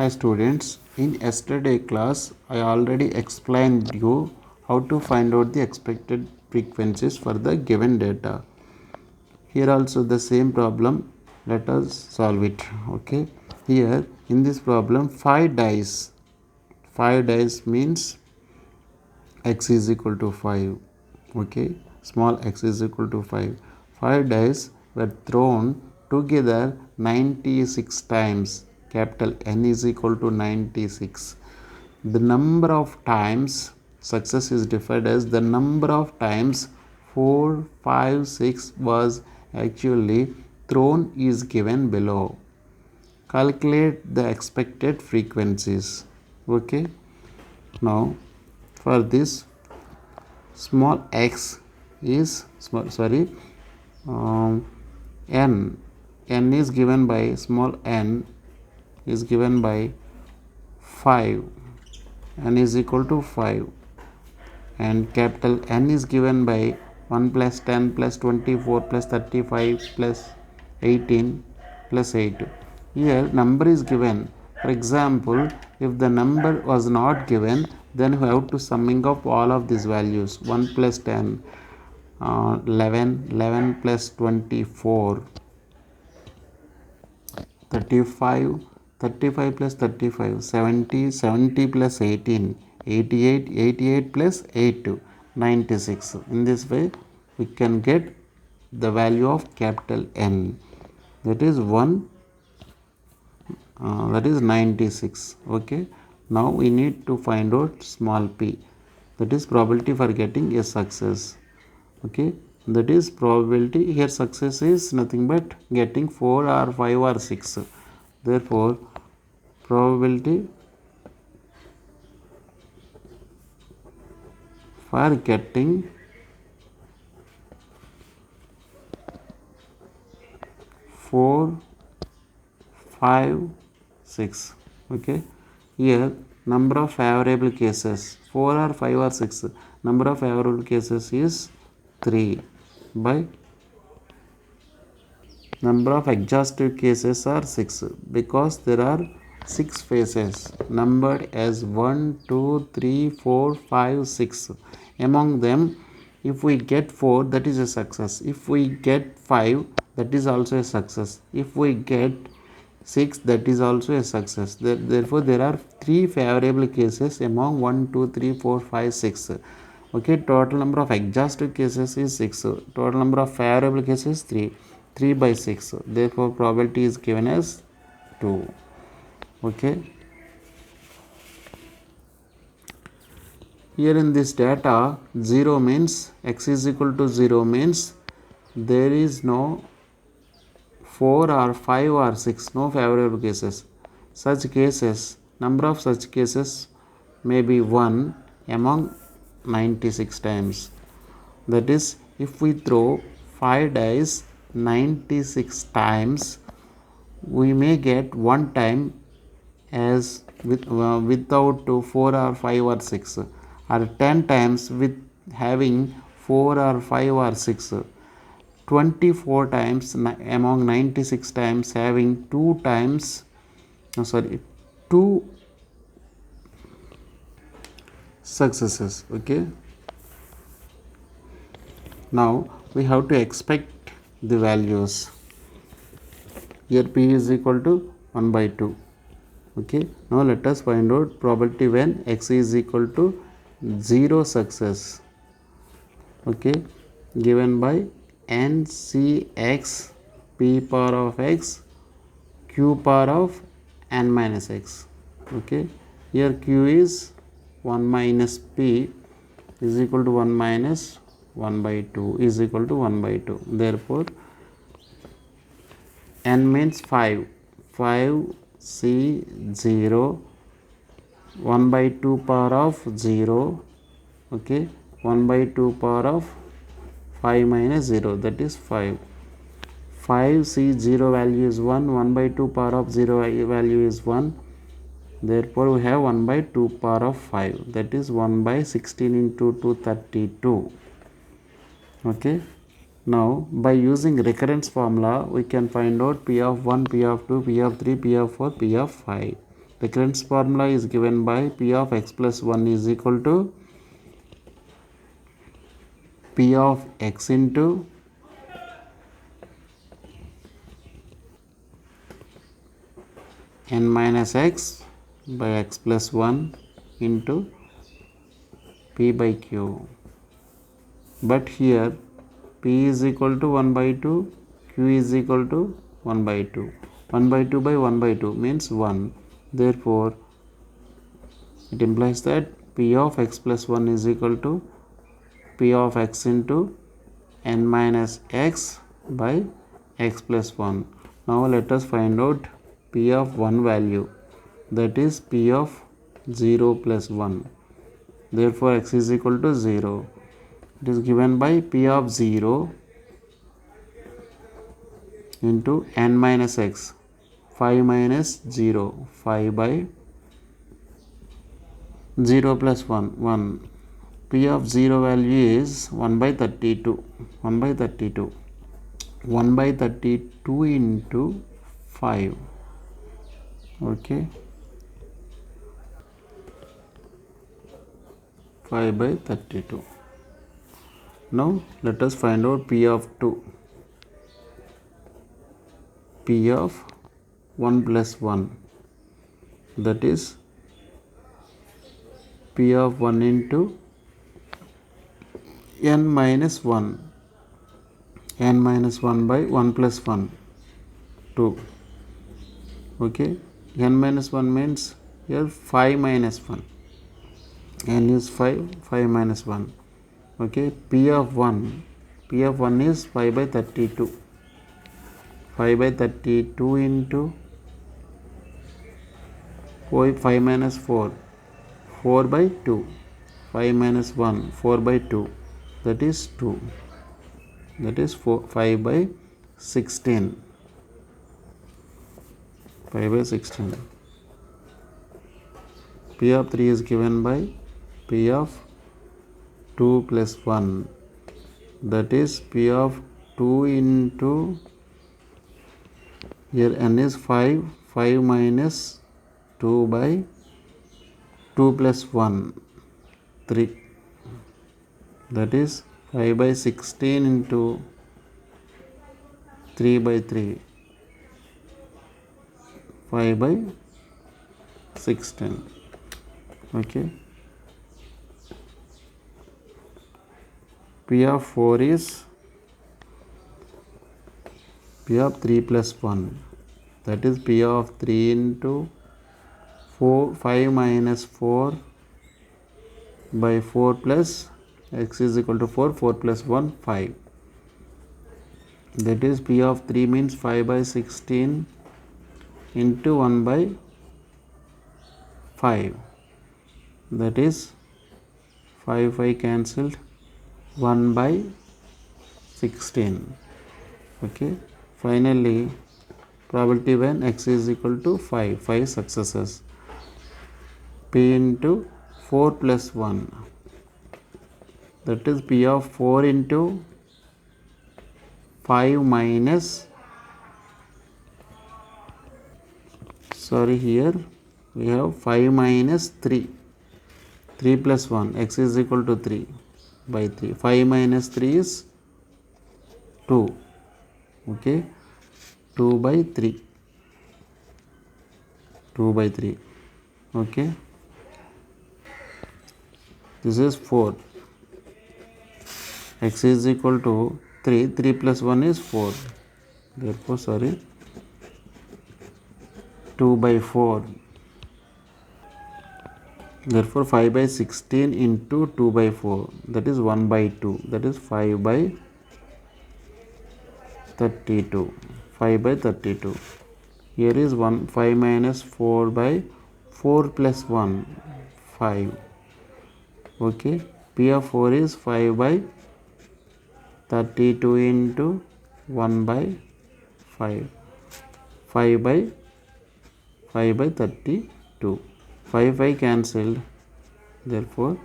Hi students, in yesterday class I already explained you how to find out the expected frequencies for the given data. Here also the same problem, let us solve it. Okay, here in this problem 5 dice means x is equal to 5. Okay, small x is equal to 5. 5 dice were thrown together 96 times. Capital N is equal to 96. The number of times success is defined as the number of times 4, 5, 6 was actually thrown is given below. Calculate the expected frequencies. Okay, now for this small x is n is given by small n is given by 5, n is equal to 5, and capital N is given by 1 plus 10 plus 24 plus 35 plus 18 plus 8. Here number is given. For example, if the number was not given, then we have to summing up all of these values. 1 plus 10, 11, 11 plus 24, 35, 35 plus 35, 70, 70 plus 18, 88, 88 plus 8, 96. In this way, we can get the value of capital N. That is 96. Okay. Now we need to find out small p. That is probability for getting a success. Okay, that is probability. Here success is nothing but getting 4 or 5 or 6. Therefore probability for getting 4, 5, 6. Okay, here number of favorable cases 4 or 5 or 6. Number of favorable cases is 3 by number of exhaustive cases are 6, because there are 6 phases numbered as 1, 2, 3, 4, 5, 6. Among them, if we get 4, that is a success. If we get 5, that is also a success. If we get 6, that is also a success. Therefore there are 3 favorable cases among 1, 2, 3, 4, 5, 6. Okay, total number of exhaustive cases is 6. Total number of favorable cases 3. 3 by 6. Therefore probability is given as 2. Okay. Here in this data, 0 means x is equal to 0 means there is no 4 or 5 or 6, no favorable cases. Such cases, number of such cases may be 1 among 96 times. That is, if we throw 5 dice 96 times, we may get one time as without 4 or 5 or 6, or 10 times with having 4 or 5 or 6, 24 times among 96 times having 2 successes. Okay, now we have to expect the values. Here p is equal to 1 by 2. Okay, now let us find out probability when x is equal to 0 success. Okay, given by NCX p power of x q power of n minus x. Okay, here q is 1 minus p is equal to 1 minus 1 by 2 is equal to 1 by 2. Therefore n means 5. 5 c 0, 1 by 2 power of 0. Okay, 1 by 2 power of 5 minus 0, that is 5. 5 c 0 value is 1, 1 by 2 power of 0 value is 1. Therefore we have 1 by 2 power of 5, that is 1 by 16 into 2, 32. Okay, now by using recurrence formula we can find out p of 1, p of 2, p of 3, p of 4, p of 5. Recurrence formula is given by P of x plus 1 is equal to P of x into n minus x by x plus 1 into P by Q. But here P is equal to 1 by 2, Q is equal to 1 by 2. 1 by 2 by 1 by 2 means 1. Therefore, it implies that P of x plus 1 is equal to P of x into n minus x by x plus 1. Now let us find out P of 1 value, that is P of 0 plus 1. Therefore, x is equal to 0. It is given by P of 0 into n minus x, 5 minus 0, 5 by 0 plus 1, 1. P of 0 value is 1 by 32, 1 by 32, 1 by 32 into 5, okay, 5 by 32. Now let us find out P of 2. P of 1 plus 1, that is P of 1 into n minus 1, n minus 1 by 1 plus 1, 2, okay. N minus 1 means here 5 minus 1, n is 5, 5 minus 1, okay. P of 1 is 5 by 32, 5 by 32 into 5 minus 4, 4 by 2, 5 minus 1, 4 by 2, that is 2, that is 5 by 16, 5 by 16. P of 3 is given by P of 2 plus 1, that is P of 2 into, here n is 5, 5 minus 2 by 2 plus 1, 3, that is 5 by 16 into 3 by 3, 5 by 16, okay. P of 4 is P of 3 plus 1, that is P of 3 into 4, 5 minus 4 by 4 plus x is equal to 4, 4 plus 1, 5. That is P of 3 means 5 by 16 into 1 by 5. That is 5 cancelled, 1 by 16. Okay. Finally, probability when x is equal to 5 successes. P into 4 plus 1. That is P of 4 into 5 minus, here we have 5 minus 3. 3 plus 1, x is equal to 3 by 3. 5 minus 3 is 2. Okay. 2 by 3. 2 by 3. Okay. This is 4. X is equal to 3. 3 plus 1 is 4. Therefore, 2 by 4. Therefore, 5 by 16 into 2 by 4. That is 1 by 2. That is 5 by 32. 5 by 32. Here is 5 minus 4 by 4 plus 1. 5. Okay. P of 4 is 5 by 32 into 1 by 5. 5 by 32. 5 cancelled. Therefore,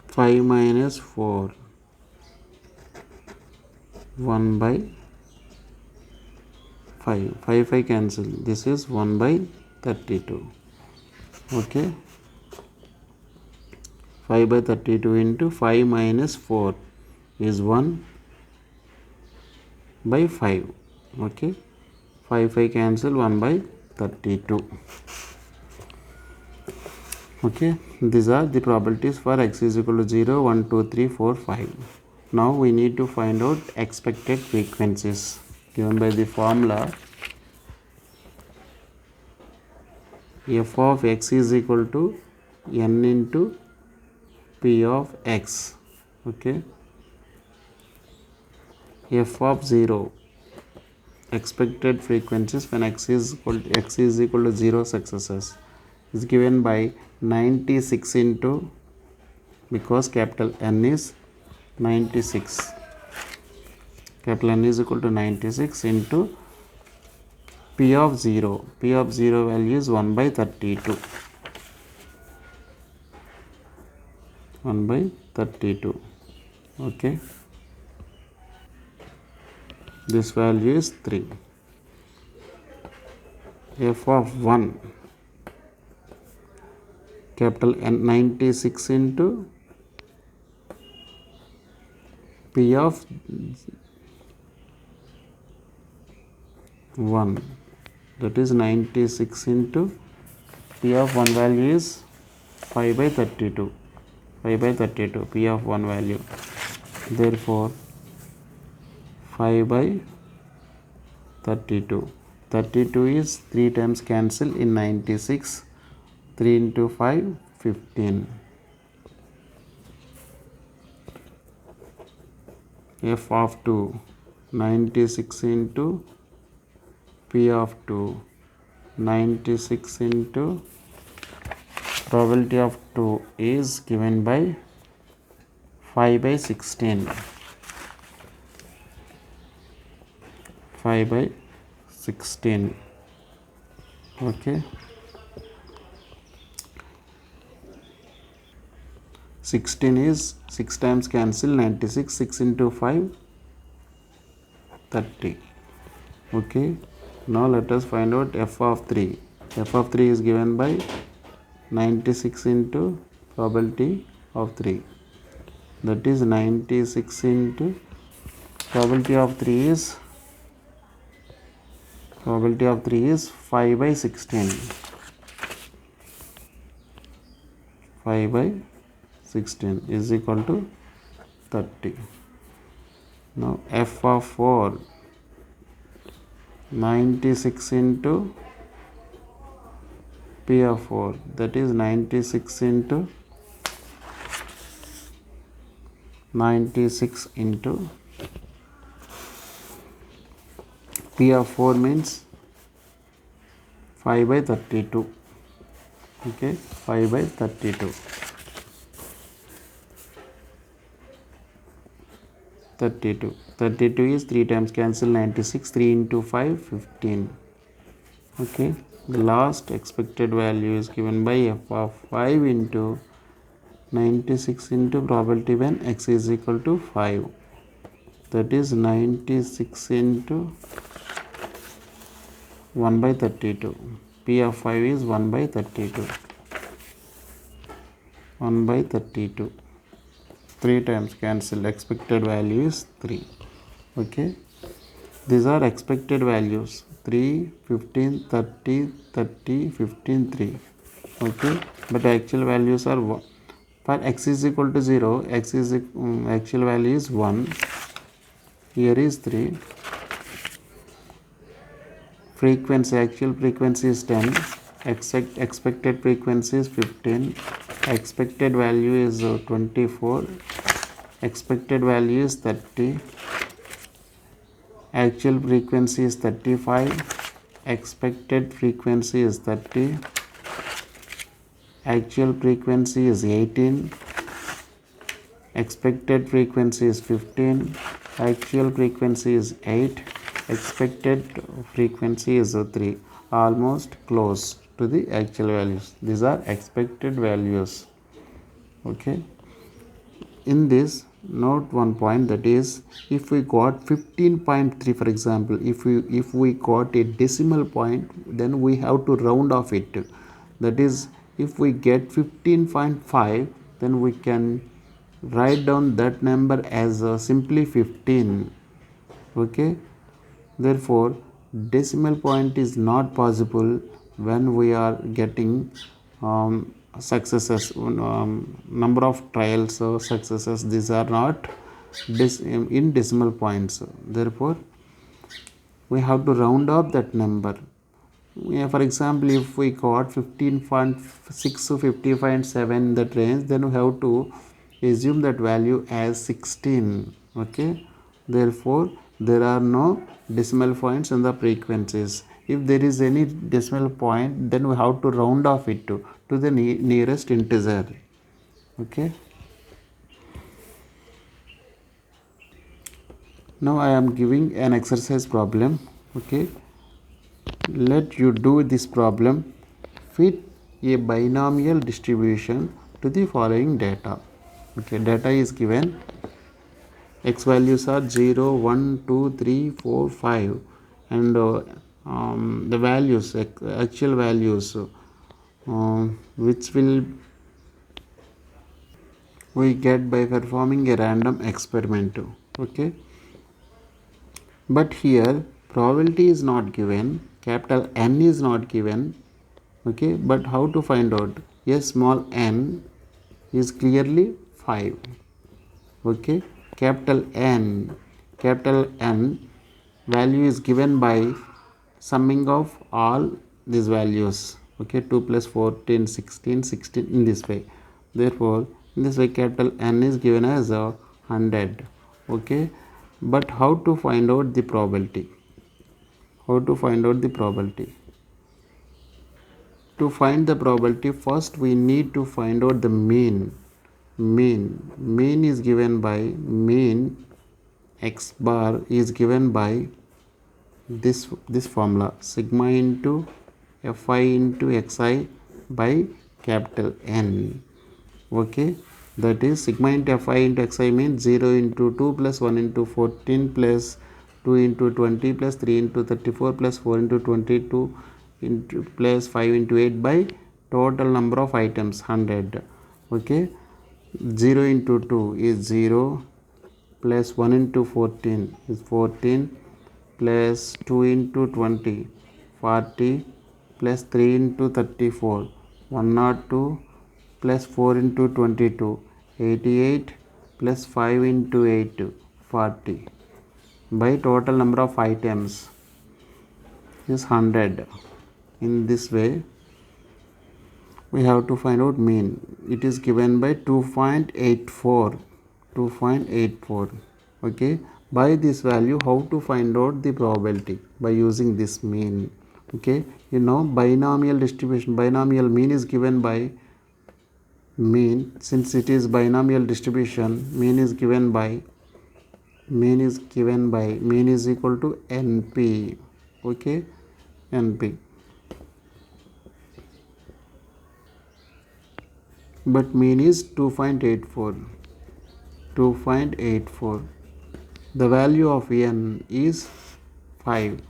5 minus 4. 1 by 5 cancel, this is 1 by 32. Okay, 5 by 32 into 5 minus 4 is 1 by 5. Okay, 5 cancel, 1 by 32. Okay, these are the probabilities for x is equal to 0, 1, 2, 3, 4, 5. Now we need to find out expected frequencies given by the formula f of x is equal to n into p of x. Okay, f of 0, expected frequencies when x is equal to 0 successes, is given by 96 into, because capital N is 96, capital N is equal to 96 into p of 0. P of 0 value is 1 by 32. 1 by 32. Okay, this value is 3. F of 1, capital N 96 into p of 1, that is 96 into p of 1 value is 5 by 32. 5 by 32, p of 1 value. Therefore 5 by 32. 32 is 3 times cancel in 96. 3 into 5, 15. F of 2, 96 into p of 2, 96 into probability of 2 is given by 5 by 16. 5 by 16. Okay, 16 is 6 times cancel, 96. 6 into 5, 30. Okay, now let us find out f of 3. F of 3 is given by 96 into probability of 3, that is 96 into probability of 3 is 5 by 16. 5 by 16 is equal to 30. Now f of 4, 96 into p of 4, that is 96 into p of 4 means 5 by 32. Okay, 5 by 32. 32 is 3 times cancel, 96. 3 into 5, 15. Okay, the last expected value is given by f of 5 into 96 into probability when x is equal to 5, that is 96 into 1 by 32. P of 5 is 1 by 32. 1 by 32. 3 times cancel, expected value is 3. Okay, these are expected values: 3, 15, 30, 30, 15, 3. Okay, but actual values are 1. For x is equal to 0, actual value is 1. Here is 3. Frequency, actual frequency is 10. Expected frequency is 15. Expected value is 24. Expected value is 30. Actual frequency is 35. Expected frequency is 30. Actual frequency is 18. Expected frequency is 15. Actual frequency is 8. Expected frequency is 3. Almost close to the actual values. These are expected values. Okay, in this note one point, that is, if we got 15.3, for example, if we got a decimal point, then we have to round off it. That is, if we get 15.5, then we can write down that number as simply 15. Okay, therefore decimal point is not possible when we are getting successes, number of trials or successes. These are not in decimal points. Therefore we have to round up that number. For example, if we got 15.6 to 50.7 that range, then we have to assume that value as 16. Okay, therefore there are no decimal points in the frequencies. If there is any decimal point, then we have to round off it to the nearest integer. Okay, now I am giving an exercise problem. Okay, let you do this problem. Fit a binomial distribution to the following data. Okay, data is given. X values are 0, 1, 2, 3, 4, 5, and the values, actual values, which will we get by performing a random experiment. Okay, but here probability is not given, capital N is not given. Okay, but how to find out? A small n is clearly 5. Okay, capital N value is given by summing of all these values. Okay, 2 plus 14, 16, 16, in this way. Therefore in this way capital N is given as 100. Okay, but how to find out the probability? To find the probability, first we need to find out the mean. Mean is given by mean x bar is given by this formula, sigma into fi into xi by capital N. Okay, that is sigma into fi into xi means 0 into 2 plus 1 into 14 plus 2 into 20 plus 3 into 34 plus 4 into 22 into plus 5 into 8 by total number of items 100. Okay, 0 into 2 is 0 plus 1 into 14 is 14 plus 2 into 20 40 plus 3 into 34 102 plus 4 into 22 88 plus 5 into 8 40 by total number of items is 100. In this way we have to find out mean. It is given by 2.84. Okay, by this value how to find out the probability? By using this mean. Okay, binomial distribution, binomial mean is given by mean. Since it is binomial distribution, mean is equal to NP. Okay, NP. But mean is 2.84. The value of n is 5.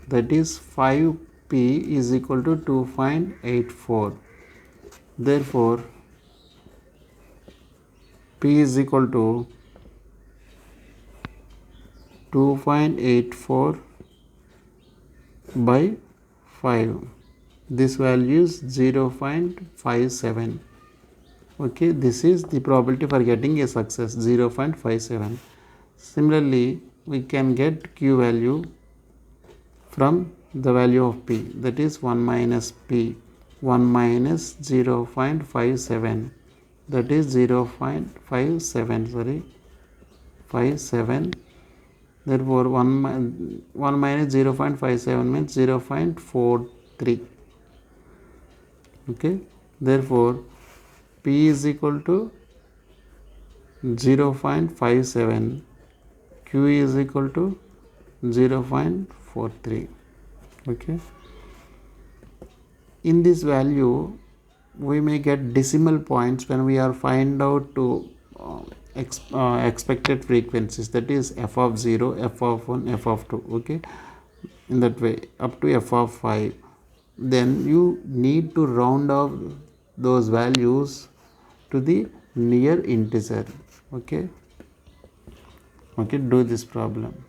That is 5p is equal to 2.84. Therefore p is equal to 2.84 by 5. This value is 0.57. Okay, this is the probability for getting a success, 0.57. Similarly, we can get q value from the value of p, that is 1 minus p, 1 minus 0.57, that is 0.57, 57. Therefore 1 minus 0.57 means 0.43. Okay, therefore p is equal to 0.57, q is equal to 0.43. Okay, in this value we may get decimal points when we are find out to expected frequencies, that is f of 0, f of 1, f of 2. Okay, in that way up to f of 5. Then you need to round off those values to the near integer. Okay, do this problem.